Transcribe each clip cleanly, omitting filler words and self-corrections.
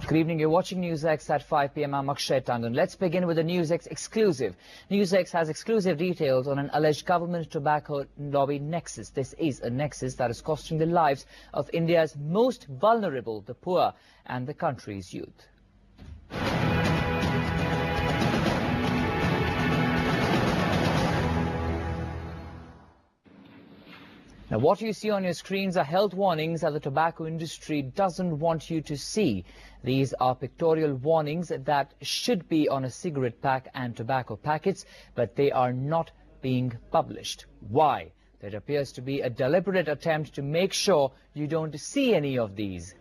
Good evening. You're watching Newsx at 5 p.m. I'm Akshay Tandon. Let's begin with a Newsx exclusive. Newsx has exclusive details on an alleged government tobacco lobby nexus. This is a nexus that is costing the lives of India's most vulnerable, the poor, and the country's youth. Now, what you see on your screens are health warnings that the tobacco industry doesn't want you to see. These are pictorial warnings that should be on a cigarette pack and tobacco packets, but they are not being published. Why? There appears to be a deliberate attempt to make sure you don't see any of these.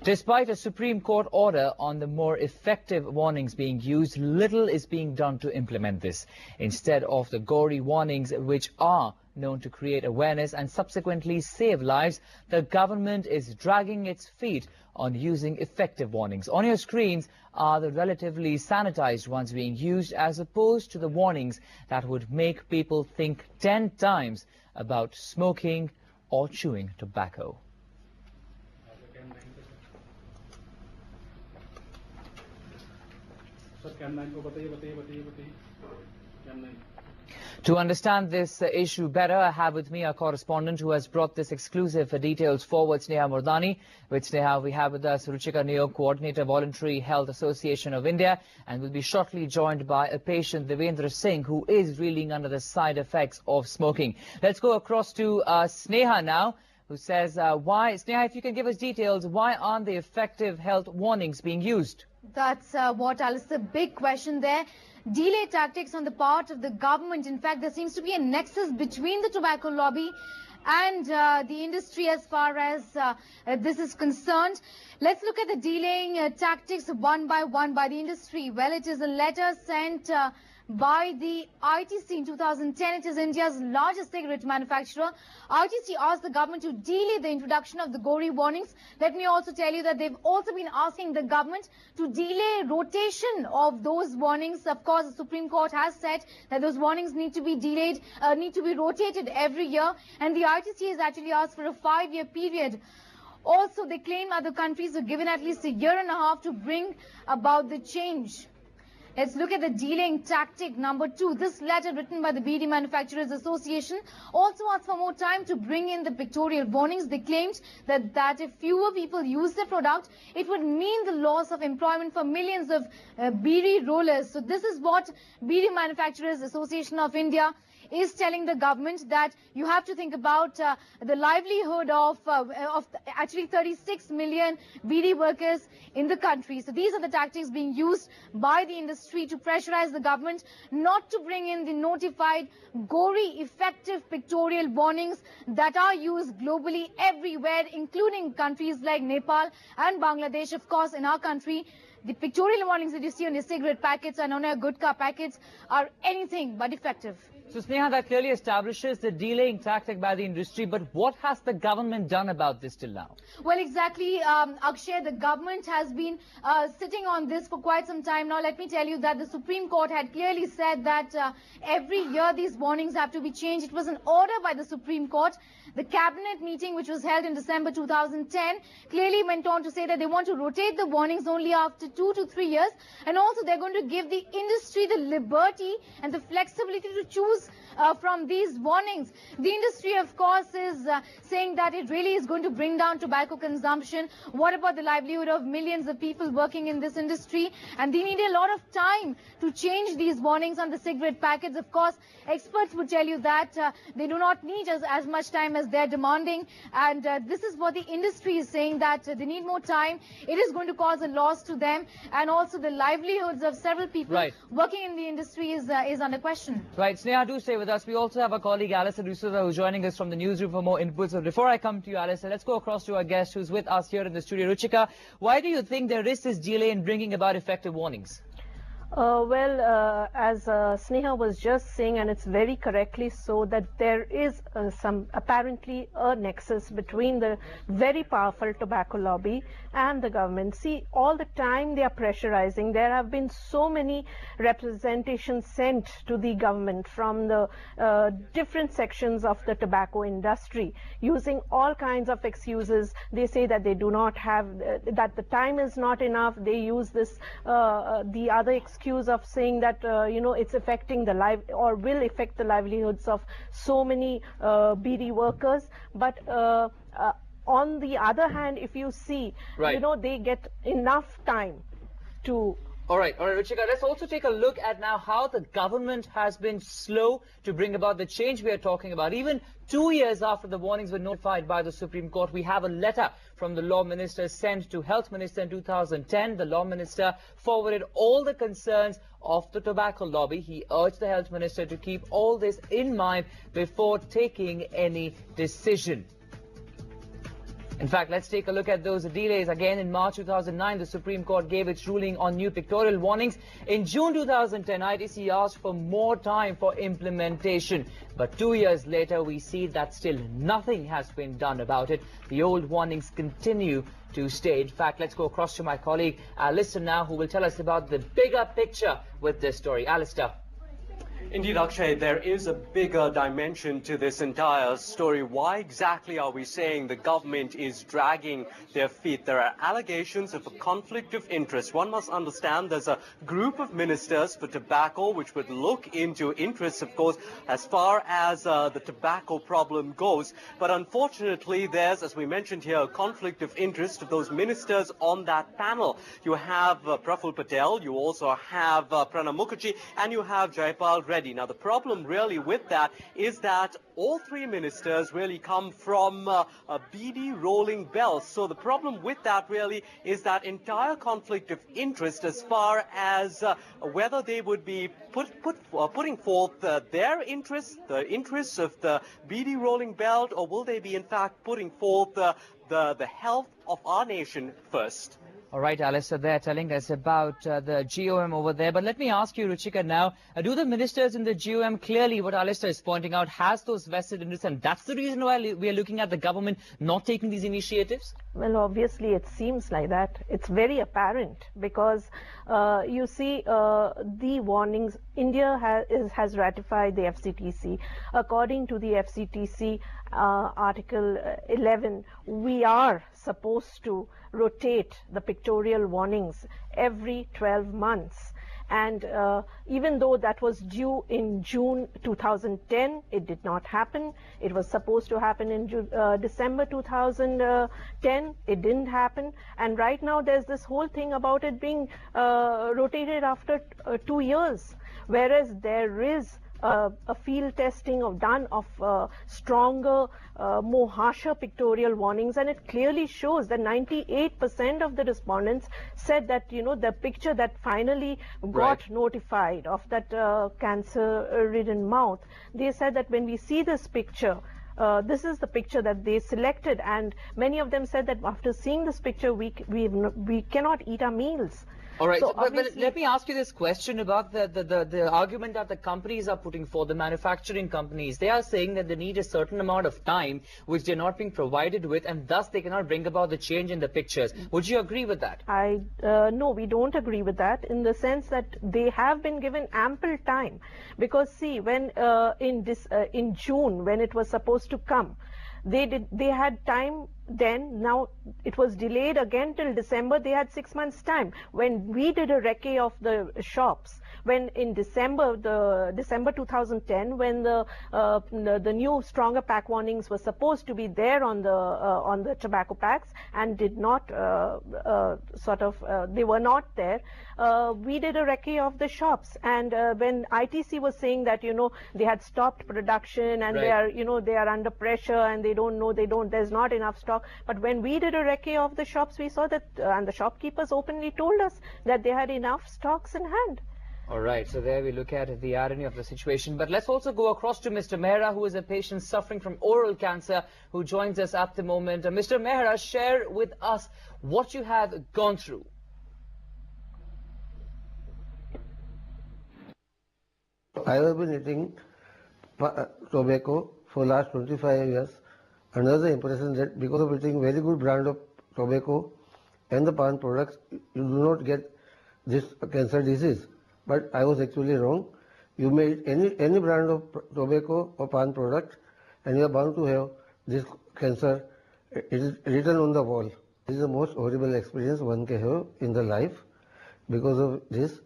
Despite a Supreme Court order on the more effective warnings being used, little is being done to implement this. Instead of the gory warnings, which are known to create awareness and subsequently save lives, the government is dragging its feet on using effective warnings. On your screens are the relatively sanitized ones being used, as opposed to the warnings that would make people think 10 times about smoking or chewing tobacco. To understand this issue better, I have with me our correspondent who has brought this exclusive details forward, Sneha Murdani. With Sneha, we have with us Ruchika Niyog, Coordinator, Voluntary Health Association of India, and will be shortly joined by a patient, Devendra Singh, who is reeling under the side effects of smoking. Let's go across to Sneha now, who says why, Sneha, if you can give us details, why aren't the effective health warnings being used? That's what, Alice, the big question there. Delay tactics on the part of the government. In fact, there seems to be a nexus between the tobacco lobby and the industry as far as this is concerned. Let's look at the delaying tactics one by one by the industry. Well, it is a letter sent by the ITC in 2010. It is India's largest cigarette manufacturer. ITC asked the government to delay the introduction of the gory warnings. Let me also tell you that they've also been asking the government to delay rotation of those warnings. Of course, the Supreme Court has said that those warnings need to be delayed, need to be rotated every year. And the ITC has actually asked for a 5-year period. Also, they claim other countries have given at least a year and a half to bring about the change. Let's look at the delaying tactic number 2. This letter written by the Bidi Manufacturers Association also asked for more time to bring in the pictorial warnings. They claimed that if fewer people use the product, it would mean the loss of employment for millions of Bidi rollers. So this is what Bidi Manufacturers Association of India is telling the government, that you have to think about the livelihood of actually 36 million Bidi workers in the country. So these are the tactics being used by the industry to pressurize the government not to bring in the notified, gory, effective pictorial warnings that are used globally everywhere, including countries like Nepal and Bangladesh. Of course, in our country, the pictorial warnings that you see on your cigarette packets and on your gutka packets are anything but effective. So, Sneha, that clearly establishes the delaying tactic by the industry, but what has the government done about this till now? Well, exactly, Akshay, the government has been sitting on this for quite some time now. Let me tell you that the Supreme Court had clearly said that every year these warnings have to be changed. It was an order by the Supreme Court. The cabinet meeting, which was held in December 2010, clearly went on to say that they want to rotate the warnings only after 2 to 3 years. And also they're going to give the industry the liberty and the flexibility to choose from these warnings. The industry, of course, is saying that it really is going to bring down tobacco consumption. What about the livelihood of millions of people working in this industry? And they need a lot of time to change these warnings on the cigarette packets. Of course, experts would tell you that they do not need as much time as they're demanding. And this is what the industry is saying, that they need more time. It is going to cause a loss to them. And also the livelihoods of several people working in the industry is under question. Right. Sneha, do stay with us. We also have our colleague Alison D'Souza who's joining us from the newsroom for more input. So before I come to you, Alison, let's go across to our guest who's with us here in the studio. Ruchika, why do you think there is this delay in bringing about effective warnings? As Sneha was just saying, and it's very correctly so, that there is apparently a nexus between the very powerful tobacco lobby and the government. See, all the time they are pressurizing. There have been so many representations sent to the government from the different sections of the tobacco industry, using all kinds of excuses. They say that they do not have, that the time is not enough. They use this, the other excuse of saying that, it's affecting the life, or will affect the livelihoods of so many BD workers. But on the other hand, if you see, right, they get enough time to... All right, Ruchika, let's also take a look at now how the government has been slow to bring about the change we are talking about. Even 2 years after the warnings were notified by the Supreme Court, we have a letter from the Law Minister sent to Health Minister in 2010. The Law Minister forwarded all the concerns of the tobacco lobby. He urged the Health Minister to keep all this in mind before taking any decision. In fact, let's take a look at those delays. Again, in March 2009, the Supreme Court gave its ruling on new pictorial warnings. In June 2010, ITC asked for more time for implementation. But 2 years later, we see that still nothing has been done about it. The old warnings continue to stay. In fact, let's go across to my colleague, Alistair, now, who will tell us about the bigger picture with this story. Alistair. Indeed, Akshay, there is a bigger dimension to this entire story. Why exactly are we saying the government is dragging their feet? There are allegations of a conflict of interest. One must understand there's a group of ministers for tobacco which would look into interests, of course, as far as the tobacco problem goes. But unfortunately, there's, as we mentioned here, a conflict of interest of those ministers on that panel. You have Praful Patel, you also have Pranab Mukherjee, and you have Jayapal Reddy. Now, the problem really with that is that all three ministers really come from a BD rolling bells. So the problem with that really is that entire conflict of interest as far as whether they would be putting forth their interests, the interests of the BD rolling belt, or will they be in fact putting forth the health of our nation first? All right, Alistair, they're telling us about the GOM over there. But let me ask you, Ruchika, now, do the ministers in the GOM clearly, what Alistair is pointing out, has those vested interests, and that's the reason why we are looking at the government not taking these initiatives? Well, obviously, it seems like that. It's very apparent because, you see, the warnings, India has ratified the FCTC. According to the FCTC, Article 11, we are supposed to rotate the pictorial warnings every 12 months. And even though that was due in June 2010, it did not happen. It was supposed to happen in December 2010. It didn't happen. And right now there's this whole thing about it being rotated after 2 years, whereas there is a field testing done of stronger, more harsher pictorial warnings, and it clearly shows that 98% of the respondents said that, the picture that finally got notified of that cancer-ridden mouth, they said that when we see this picture, this is the picture that they selected, and many of them said that after seeing this picture, we cannot eat our meals. All right, so but let me ask you this question about the argument that the companies are putting forth, the manufacturing companies. They are saying that they need a certain amount of time, which they're not being provided with, and thus they cannot bring about the change in the pictures. Would you agree with that? No, we don't agree with that, in the sense that they have been given ample time. Because see, when in June, when it was supposed to come, they had time then. Now it was delayed again till December. They had 6 months time. When we did a recce of the shops, when in December 2010, when the new stronger pack warnings were supposed to be there on the tobacco packs and did not they were not there, we did a recce of the shops, and when ITC was saying that they had stopped production and they are under pressure and there's not enough stock. But when we did a recce of the shops, we saw that, and the shopkeepers openly told us that they had enough stocks in hand. All right, so there we look at the irony of the situation. But let's also go across to Mr. Mehra, who is a patient suffering from oral cancer, who joins us at the moment. Mr. Mehra, share with us what you have gone through. I have been eating tobacco for last 25 years under the impression that because of eating very good brand of tobacco and the pan products, you do not get this cancer disease. But I was actually wrong. You may eat any brand of tobacco or pan product and you are bound to have this cancer. It is written on the wall. This is the most horrible experience one can have in the life. Because of this,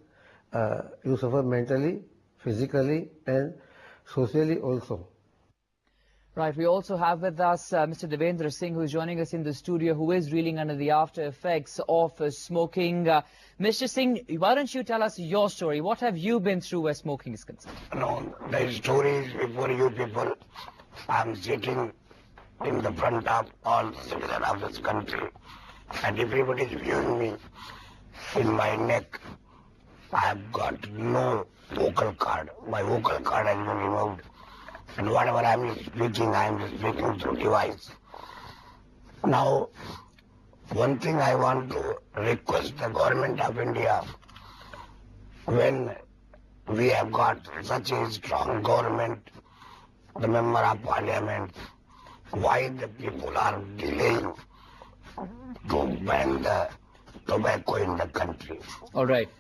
you suffer mentally, physically and socially also. Right, we also have with us Mr. Devendra Singh, who is joining us in the studio, who is reeling under the after effects of smoking. Mr. Singh, why don't you tell us your story? What have you been through where smoking is concerned? No, the story is before you people. I'm sitting in the front of all citizens of this country, and everybody is viewing me. In my neck, I have got no vocal cord. My vocal cord has been removed. And whatever I am speaking through device. Now, one thing I want to request the government of India, when we have got such a strong government, the member of parliament, why the people are delaying to ban the tobacco in the country? All right.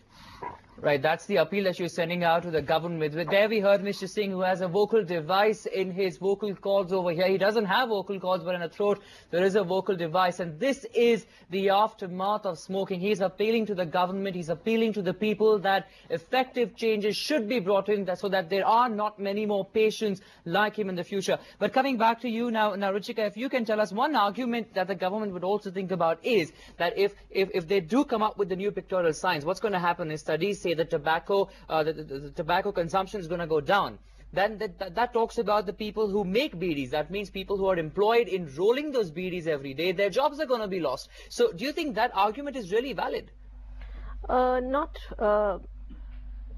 Right, that's the appeal that you're sending out to the government. There we heard Mr. Singh, who has a vocal device in his vocal cords over here. He doesn't have vocal cords, but in a throat there is a vocal device. And this is the aftermath of smoking. He's appealing to the government. He's appealing to the people that effective changes should be brought in so that there are not many more patients like him in the future. But coming back to you now, Ruchika, if you can tell us, one argument that the government would also think about is that if they do come up with the new pictorial signs, what's going to happen is studies say that tobacco, the tobacco consumption is going to go down. Then that talks about the people who make beedies. That means people who are employed in rolling those beedies every day. Their jobs are going to be lost. So do you think that argument is really valid?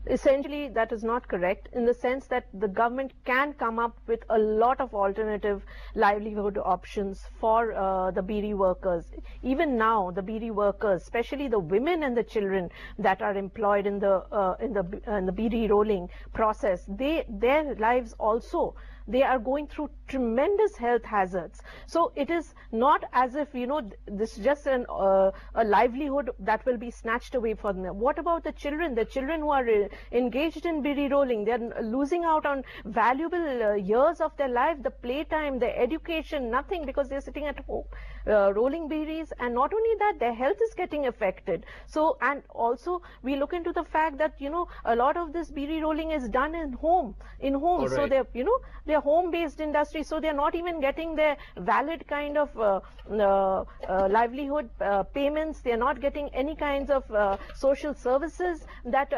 Essentially, that is not correct, in the sense that the government can come up with a lot of alternative livelihood options for the beedi workers. Even now, the beedi workers, especially the women and the children that are employed in the beedi rolling process, their lives also, they are going through tremendous health hazards. So it is not as if, you know, this is just a livelihood that will be snatched away from them. What about the children? The children who are engaged in beedi rolling, they are losing out on valuable years of their life, the playtime, their education, nothing, because they are sitting at home rolling beedis. And not only that, their health is getting affected. So, and also we look into the fact that, you know, a lot of this beedi rolling is done in homes. Right. So they're, you know, they're home-based industry, so they're not even getting their valid kind of livelihood payments. They're not getting any kinds of social services that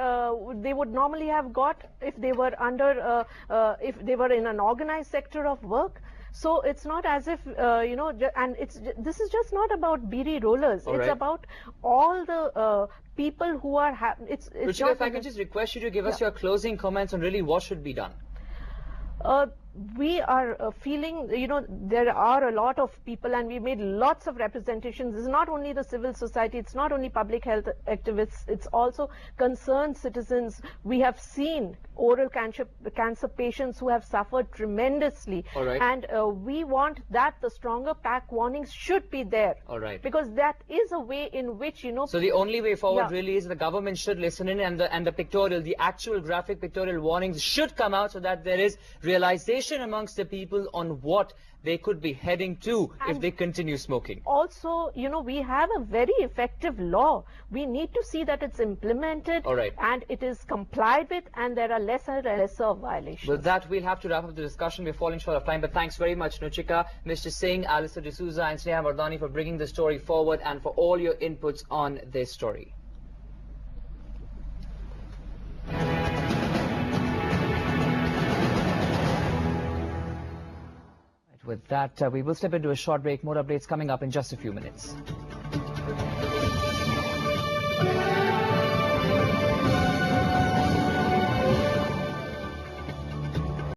they would normally have got if they were under, if they were in an organized sector of work. So it's not as if, you know, and this is just not about beedi rollers. It's about all the people who are, Ruchika, if I could just request you to give us your closing comments on really what should be done. We are feeling, you know, there are a lot of people, and we made lots of representations. It's not only the civil society, it's not only public health activists, it's also concerned citizens. We have seen oral cancer patients who have suffered tremendously. And we want that the stronger pack warnings should be there. Because that is a way in which, you know. So the only way forward really is the government should listen in, and the pictorial, the actual graphic pictorial warnings should come out so that there is realization amongst the people on what they could be heading to if they continue smoking. Also, you know, we have a very effective law. We need to see that it's implemented and it is complied with, and there are lesser and lesser violations. With that, we'll have to wrap up the discussion. We're falling short of time, but thanks very much, Nuchika, Mr. Singh, Alistair D'Souza and Sneha Mardani for bringing the story forward and for all your inputs on this story. With that, we will step into a short break. More updates coming up in just a few minutes.